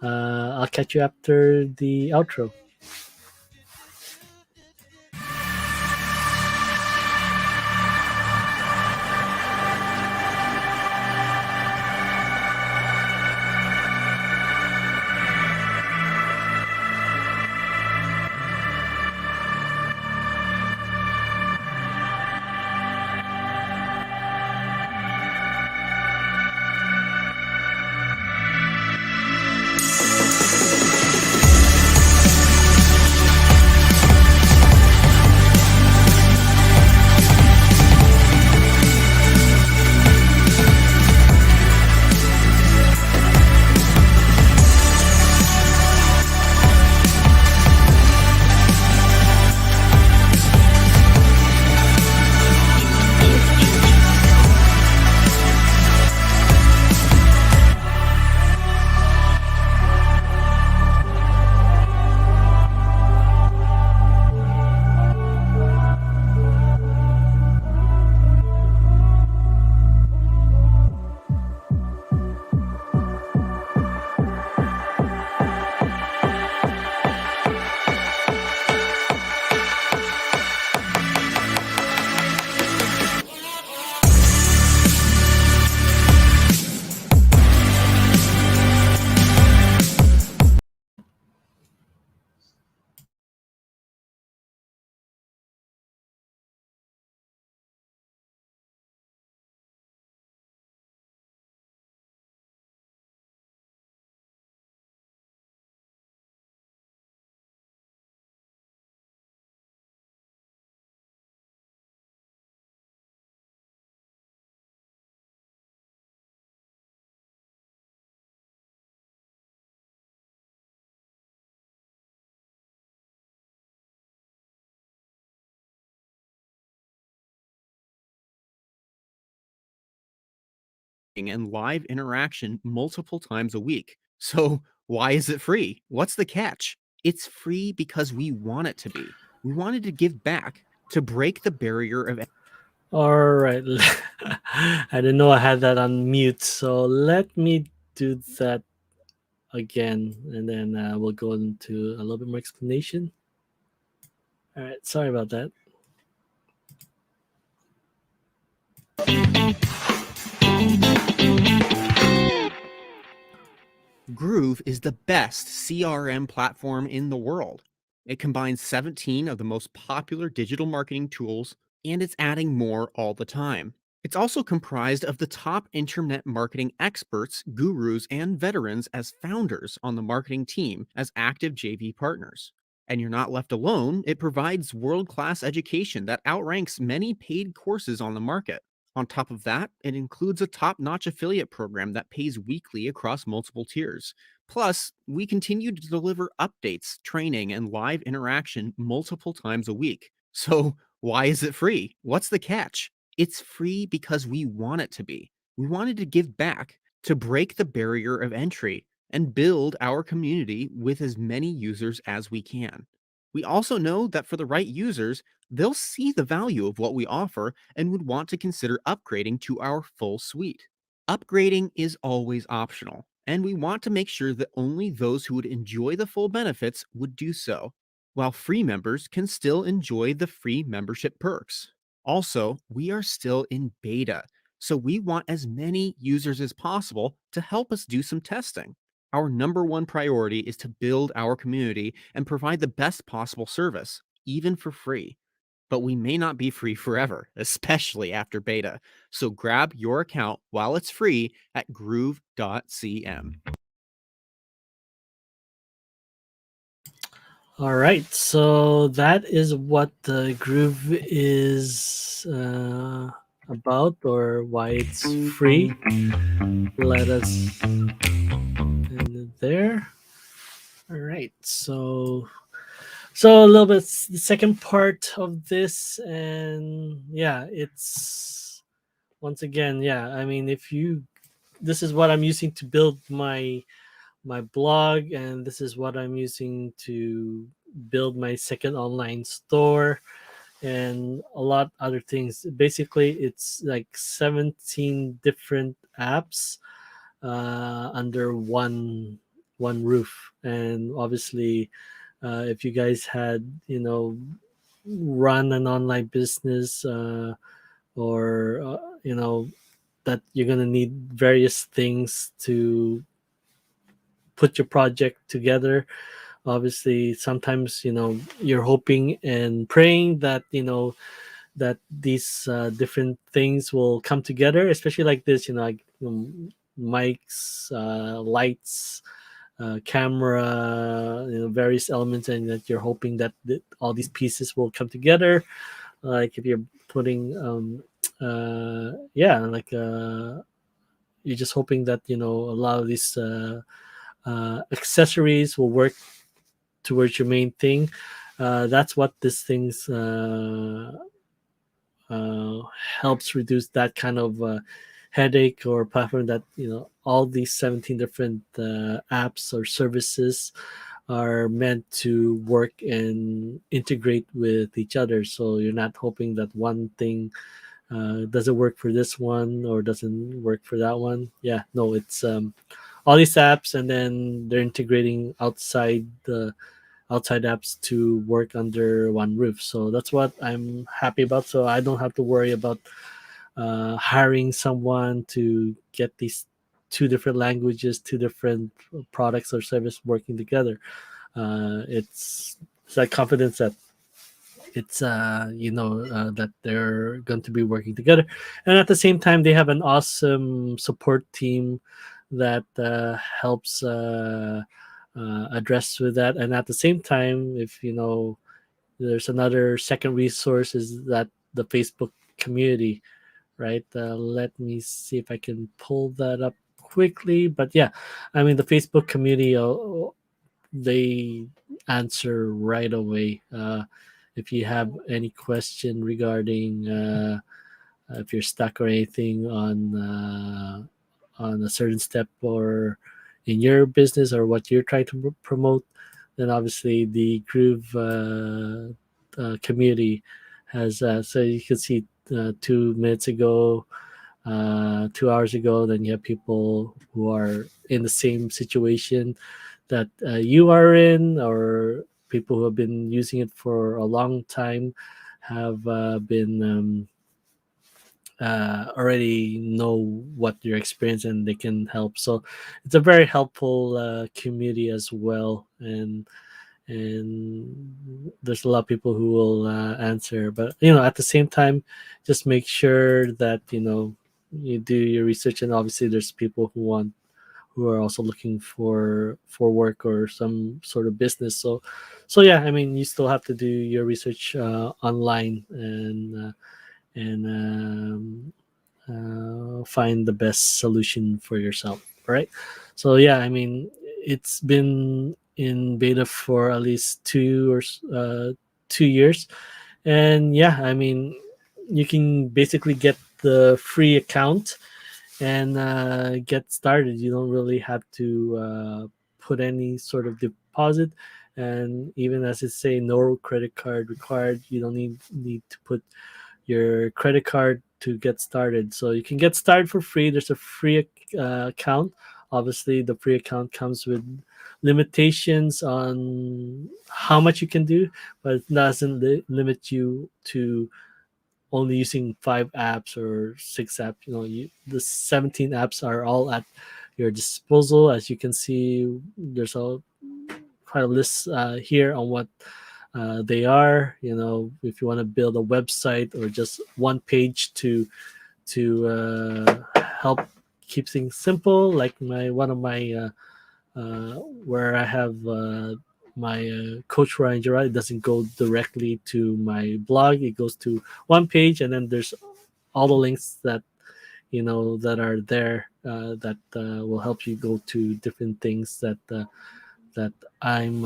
[SPEAKER 1] I'll catch you after the outro.
[SPEAKER 2] and live interaction multiple times a week. So, why is it free? What's the catch? It's free because we want it to be. We wanted to give back to break the barrier of.
[SPEAKER 1] All right. I didn't know I had that on mute, so let me do that again, and then we'll go into a little bit more explanation. All right. Sorry about that.
[SPEAKER 2] Groove is the best CRM platform in the world. It combines 17 of the most popular digital marketing tools, and it's adding more all the time. It's also comprised of the top internet marketing experts, gurus, and veterans as founders on the marketing team as active JV partners. And you're not left alone, it provides world class education that outranks many paid courses on the market. On top of that, it includes a top notch affiliate program that pays weekly across multiple tiers. Plus, we continue to deliver updates, training, and live interaction multiple times a week. So, why is it free? What's the catch? It's free because we want it to be. We wanted to give back to break the barrier of entry and build our community with as many users as we can. We also know that for the right users, they'll see the value of what we offer and would want to consider upgrading to our full suite. Upgrading is always optional, and we want to make sure that only those who would enjoy the full benefits would do so, while free members can still enjoy the free membership perks. Also, we are still in beta, so we want as many users as possible to help us do some testing. Our number one priority is to build our community and provide the best possible service, even for free. But we may not be free forever, especially after beta. So grab your account while it's free at groove.cm.
[SPEAKER 1] All right. So that is what the Groove is about, or why it's free. Let us end it there. All right. So a little bit the second part of this, and yeah, it's once again, yeah. I mean, if you this is what I'm using to build my blog, and this is what I'm using to build my second online store and a lot other things. Basically, it's like 17 different apps under one roof. And obviously, if you guys had run an online business, or that you're gonna need various things to put your project together. Obviously, sometimes you're hoping and praying that that these different things will come together, especially like this, like mics, lights, camera, various elements, and that you're hoping that all these pieces will come together. Like if you're putting, yeah, like you're just hoping that a lot of these accessories will work towards your main thing. That's what this thing's uh, helps reduce that kind of headache or platform, that all these 17 different apps or services are meant to work and integrate with each other, so you're not hoping that one thing doesn't work for this one or doesn't work for that one. Yeah, no, it's all these apps, and then they're integrating outside apps to work under one roof. So that's what I'm happy about. So I don't have to worry about hiring someone to get these two different languages, two different products or service working together. It's that confidence that it's that they're going to be working together, and at the same time they have an awesome support team that helps address with that. And at the same time, if there's another second resource, is that the Facebook community, right? Let me see if I can pull that up quickly. But yeah, I mean, the Facebook community, they answer right away. If you have any question regarding if you're stuck or anything on a certain step or in your business or what you're trying to promote, then obviously the Groove community has. So you can see 2 minutes ago, 2 hours ago, then you have people who are in the same situation that you are in, or people who have been using it for a long time have been already know what your experience and they can help. So it's a very helpful community as well, and there's a lot of people who will answer. But at the same time, just make sure that you do your research, and obviously there's people who are also looking for work or some sort of business. So yeah, I mean, you still have to do your research online and find the best solution for yourself, right? So yeah, I mean, it's been in beta for at least 2 years, and yeah, I mean, you can basically get the free account and get started. You don't really have to put any sort of deposit, and even as it say, no credit card required. You don't need to put your credit card to get started. So you can get started for free. There's a free account. Obviously, the free account comes with limitations on how much you can do, but it doesn't limit you to only using 5 apps or 6 apps. The 17 apps are all at your disposal. As you can see, there's quite a list here on what they are. If you want to build a website or just one page to help keep things simple, like my one of my where I have my coach Ryan Jarata, it doesn't go directly to my blog. It goes to one page, and then there's all the links that are there that will help you go to different things that I'm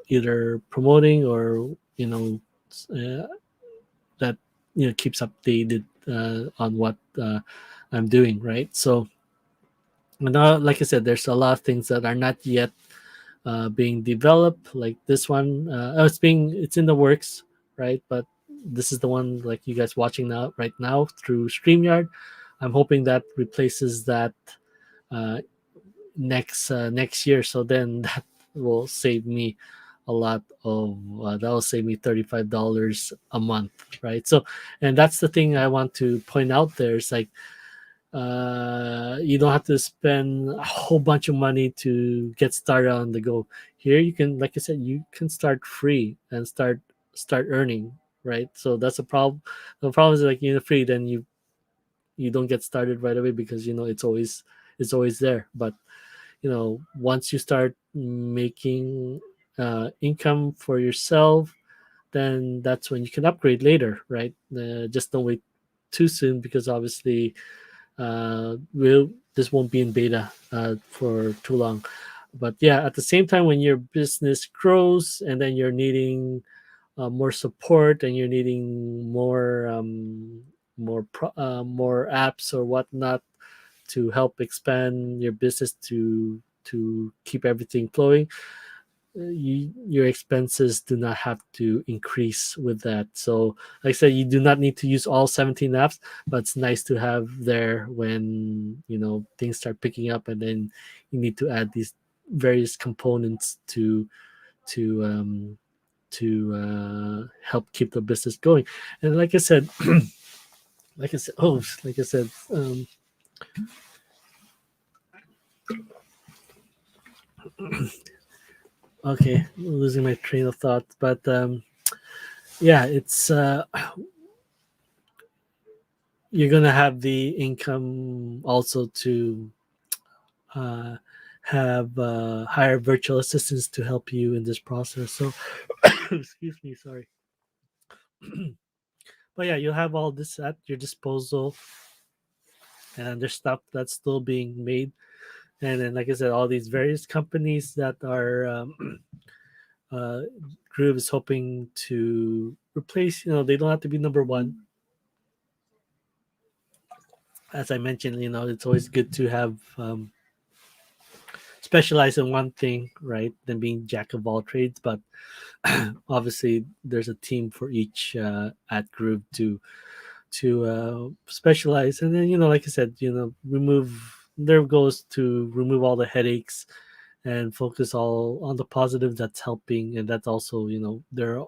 [SPEAKER 1] either promoting or uh, that keeps updated on what I'm doing, right? So, and like I said, there's a lot of things that are not yet being developed. Like this one, it's in the works, right? But this is the one like you guys watching now right now through StreamYard. I'm hoping that replaces that uh, next year. So then that will save me a lot of that will save me $35 a month, right? So, and that's the thing I want to point out there. It's like you don't have to spend a whole bunch of money to get started on the go. Here you can, like I said, you can start free and start earning, right? So that's a problem. The problem is like free, then you don't get started right away because it's always there. But once you start making income for yourself, then that's when you can upgrade later, right? Just don't wait too soon, because obviously this won't be in beta for too long. But yeah, at the same time, when your business grows and then you're needing more support and you're needing more apps or whatnot to help expand your business to keep everything flowing, your expenses do not have to increase with that. So, like I said, you do not need to use all 17 apps, but it's nice to have there when things start picking up, and then you need to add these various components to help keep the business going. And like I said, okay, losing my train of thought, but yeah, it's you're gonna have the income also to uh, have hire virtual assistants to help you in this process. So, excuse me, sorry. But yeah, you'll have all this at your disposal, and there's stuff that's still being made. And then, like I said, all these various companies that are uh, Groove is hoping to replace. They don't have to be number one. as I mentioned, it's always good to have specialize in one thing, right? Than being jack of all trades. But obviously, there's a team for each at group to specialize, and then like I said, remove. Their goal is to remove all the headaches and focus all on the positive that's helping, and that's also they're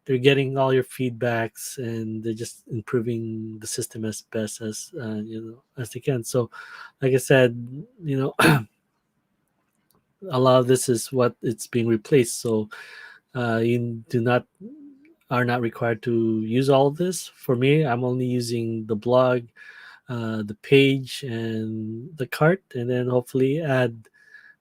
[SPEAKER 1] they're getting all your feedbacks, and they're just improving the system as best as they can. So like I said, a lot of this is what it's being replaced. So you do not are not required to use all of this. For me, I'm only using the blog, the page, and the cart, and then hopefully add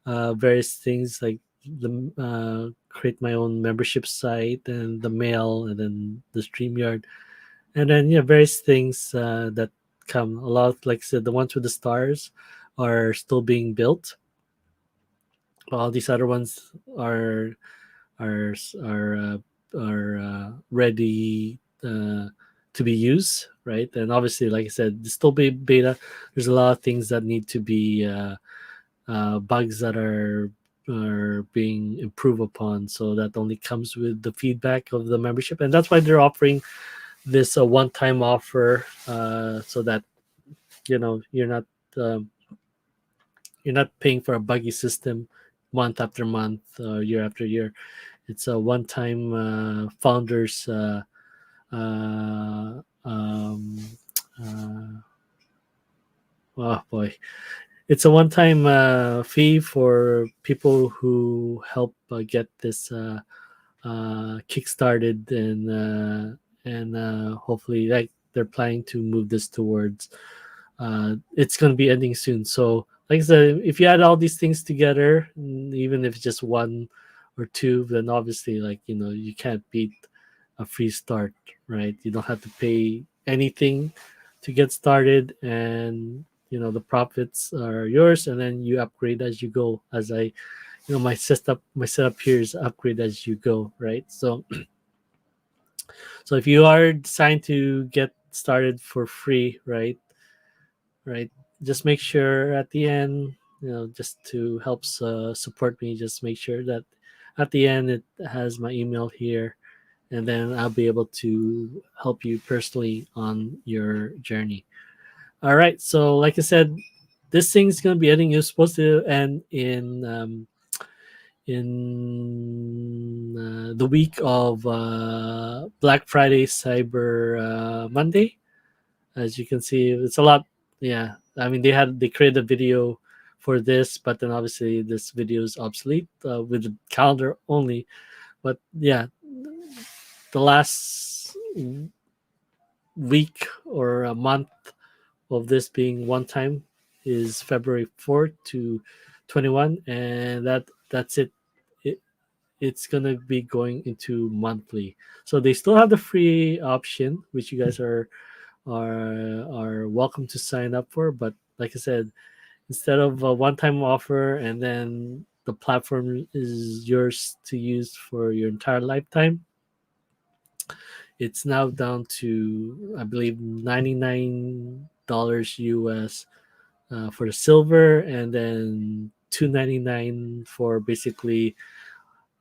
[SPEAKER 1] various things like the create my own membership site and the mail, and then the StreamYard, and then various things that come. A lot, like I said, the ones with the stars are still being built. All these other ones are are ready to be used, right? And obviously, like I said, it's still beta. There's a lot of things that need to be bugs that are being improved upon. So that only comes with the feedback of the membership, and that's why they're offering this one-time offer, so that you know you're not um, you're not paying for a buggy system month after month, year after year. It's a one-time founders uh, um, uh, oh boy, it's a one-time fee for people who help get this kick-started, and hopefully, like, they're planning to move this towards it's going to be ending soon. So like I said, if you add all these things together, even if it's just one or two, then obviously, like, you can't beat a free start, right? You don't have to pay anything to get started, and the profits are yours, and then you upgrade as you go. As I my setup here is upgrade as you go, right? So if you are deciding to get started for free, right, just make sure at the end, just to help support me, just make sure that at the end it has my email here, and then I'll be able to help you personally on your journey. All right, so like I said, this thing's going to be ending. It's supposed to end in the week of Black Friday, Cyber Monday. As you can see, it's a lot. Yeah, I mean, they created a video for this, but then obviously this video is obsolete with the calendar only. But yeah, the last week or a month of this being one time is February 4th to 21, and that's it. it it's gonna be going into monthly. So they still have the free option, which you guys are welcome to sign up for. But like I said, instead of a one-time offer and then the platform is yours to use for your entire lifetime, it's now down to, I believe, $99 US for the silver, and then $299 for basically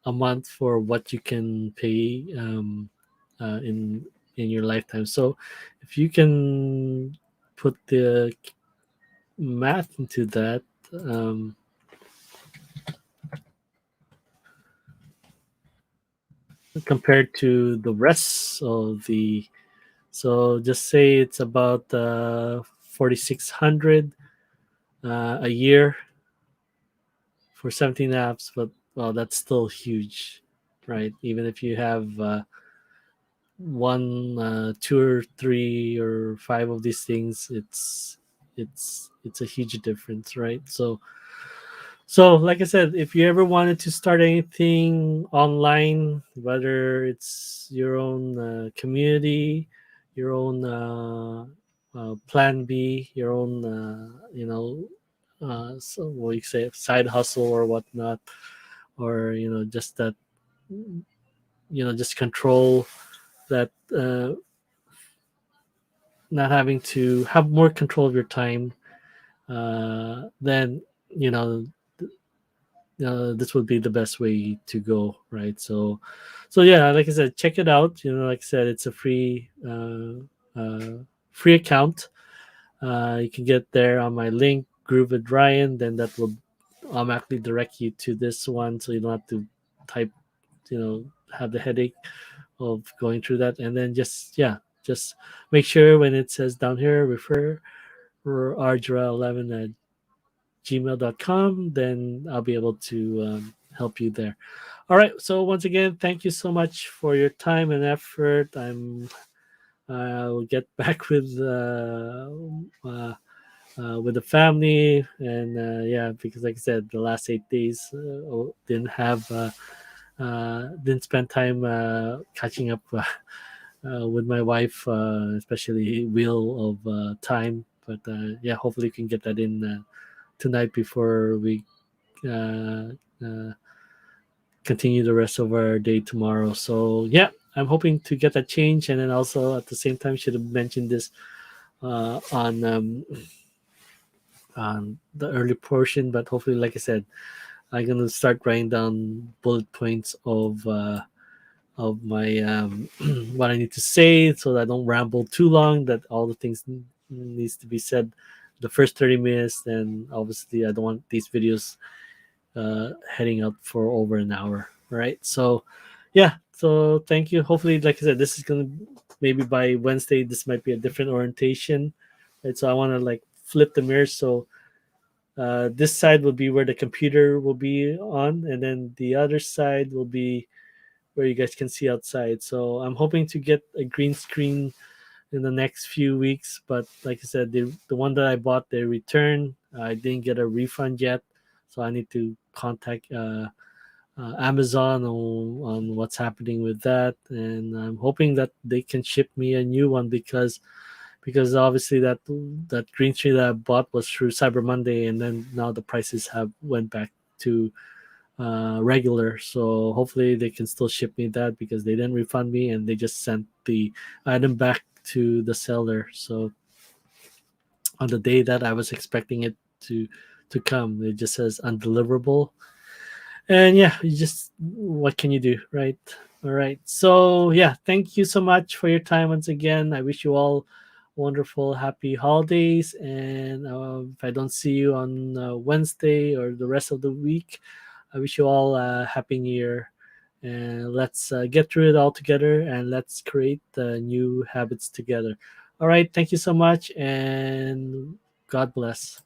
[SPEAKER 1] a month for what you can pay in your lifetime. So if you can put the math into that, compared to the rest of the, so just say it's about 4,600 a year for 17 apps. But well, that's still huge, right? Even if you have one, two or three or five of these things, it's a huge difference, right? So like I said, if you ever wanted to start anything online, whether it's your own community, your own plan B, your own so what you say, side hustle or whatnot, or just that, just control that not having to have more control of your time, then you know this would be the best way to go, right? So yeah, like I said, check it out. Like I said, it's a free account. You can get there on my link, Groove with Ryan. Then that will automatically direct you to this one, so you don't have to type, have the headache of going through that. And then just make sure when it says down here, refer or rjura11 at gmail.com, then I'll be able to help you there. All right. So once again, thank you so much for your time and effort. I'll get back with the family, and yeah, because like I said, the last 8 days didn't spend time catching up with my wife, especially wheel of time. But yeah, hopefully we can get that in tonight before we uh, uh, continue the rest of our day tomorrow. So yeah, I'm hoping to get that change, and then also at the same time should have mentioned this on the early portion, but hopefully, like I said, I'm gonna start writing down bullet points of my what I need to say, so that I don't ramble too long. That all the things needs to be said the first 30 minutes. Then obviously I don't want these videos heading up for over an hour, right? So yeah, so thank you. Hopefully, like I said, this is gonna, maybe by Wednesday this might be a different orientation, right? So I want to like flip the mirror, so this side will be where the computer will be on, and then the other side will be where you guys can see outside. So I'm hoping to get a green screen in the next few weeks. But like I said, the one that I bought, they returned. I didn't get a refund yet, so I need to contact Amazon on what's happening with that. And I'm hoping that they can ship me a new one, because obviously that green screen that I bought was through Cyber Monday, and then now the prices have went back to regular. So hopefully they can still ship me that, because they didn't refund me and they just sent the item back to the seller. So on the day that I was expecting it to come, it just says undeliverable. And yeah, you just, what can you do, right? All right. So yeah, thank you so much for your time once again. I wish you all wonderful, happy holidays. And if I don't see you on Wednesday or the rest of the week, I wish you all a happy new year. And let's get through it all together, and let's create new habits together. All right. Thank you so much, and God bless.